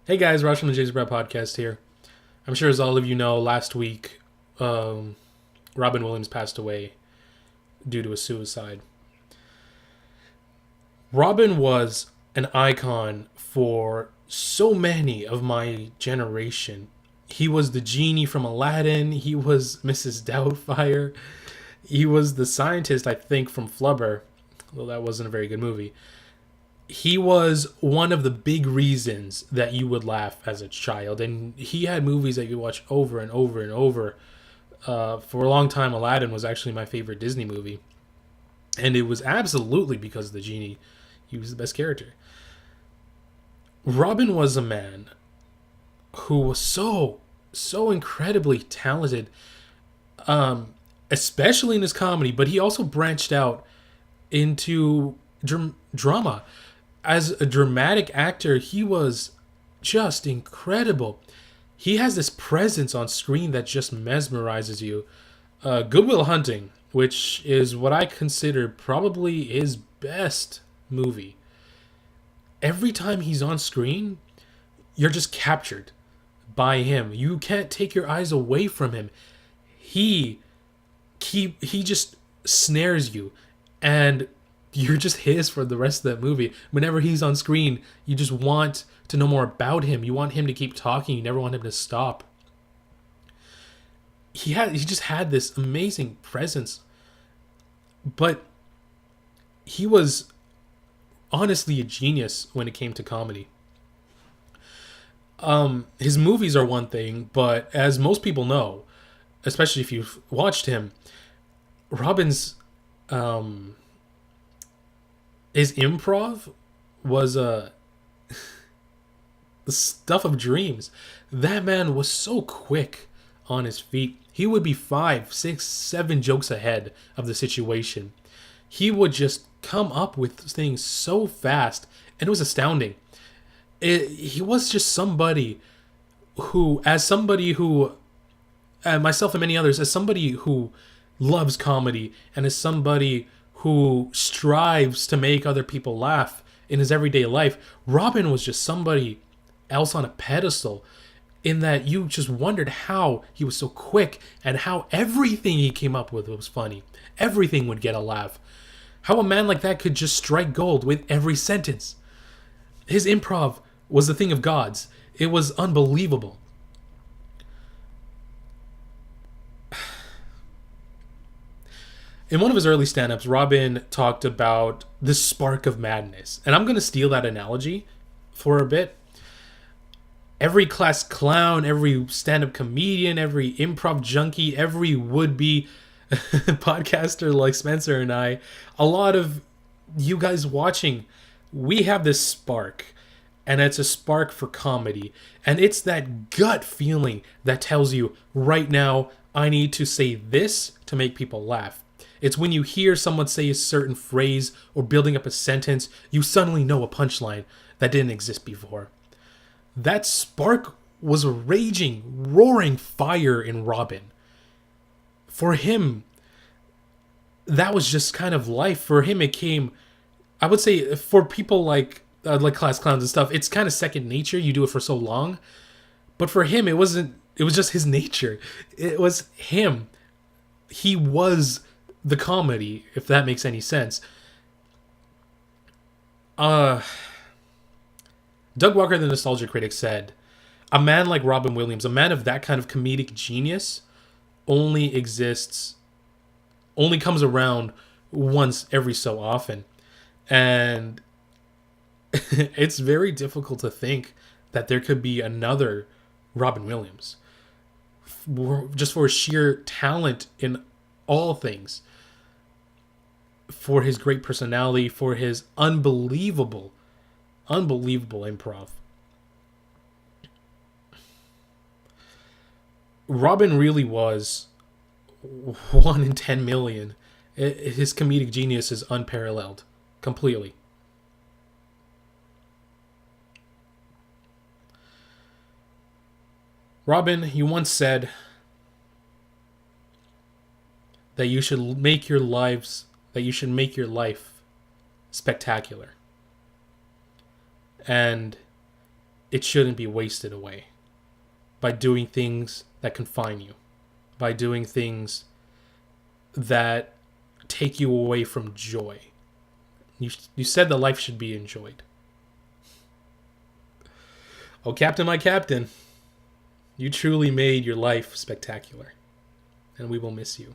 Hey guys, Raj from the James Brown Podcast here. I'm sure as all of you know, last week, Robin Williams passed away due to a suicide. Robin was an icon for so many of my generation. He was the genie from Aladdin. He was Mrs. Doubtfire. He was the scientist, I think, from Flubber, though that wasn't a very good movie. He was one of the big reasons that you would laugh as a child, and he had movies that you watch over and over and over. For a long time, Aladdin was actually my favorite Disney movie, and it was absolutely because of the genie. He was the best character. Robin was a man who was so incredibly talented, especially in his comedy, but he also branched out into drama. As a dramatic actor, he was just incredible. He has this presence on screen that just mesmerizes you. Good Will Hunting, which is what I consider probably his best movie. Every time he's on screen, you're just captured by him. You can't take your eyes away from him. He he just snares you, and you're just his for the rest of that movie. Whenever he's on screen, you just want to know more about him. You want him to keep talking. You never want him to stop. He just had this amazing presence, but he was honestly a genius when it came to comedy. His movies are one thing, but as most people know, especially if you've watched him, Robin's his improv was the stuff of dreams. That man was so quick on his feet. He would be five, six, seven jokes ahead of the situation. He would just come up with things so fast, and it was astounding. He was just somebody who, myself and many others, as somebody who loves comedy and as somebody who strives to make other people laugh in his everyday life, Robin was just somebody else on a pedestal, in that you just wondered how he was so quick and how everything he came up with was funny. Everything would get a laugh. How a man like that could just strike gold with every sentence. His improv was the thing of gods. It was unbelievable. In one of his early stand-ups, Robin talked about the spark of madness. And I'm going to steal that analogy for a bit. Every class clown, every stand-up comedian, every improv junkie, every would-be podcaster like Spencer and I, a lot of you guys watching, we have this spark. And it's a spark for comedy. And it's that gut feeling that tells you, right now, I need to say this to make people laugh. It's when you hear someone say a certain phrase or building up a sentence, you suddenly know a punchline that didn't exist before. That spark was a raging, roaring fire in Robin. For him, that was just kind of life. For him, it came, I would say, for people like class clowns and stuff, it's kind of second nature. You do it for so long. But for him, it wasn't. It was just his nature. It was him. He was the comedy, if that makes any sense. Doug Walker, the nostalgia critic, said, "A man like Robin Williams, a man of that kind of comedic genius, only exists, only comes around once every so often." And it's very difficult to think that there could be another Robin Williams, just for sheer talent in all things, for his great personality, for his unbelievable improv. Robin really was 1 in 10 million. His comedic genius is unparalleled, completely. Robin, you once said that you should make your life spectacular. And it shouldn't be wasted away by doing things that confine you, by doing things that take you away from joy. You said that life should be enjoyed. Oh, Captain, my Captain, you truly made your life spectacular, and we will miss you.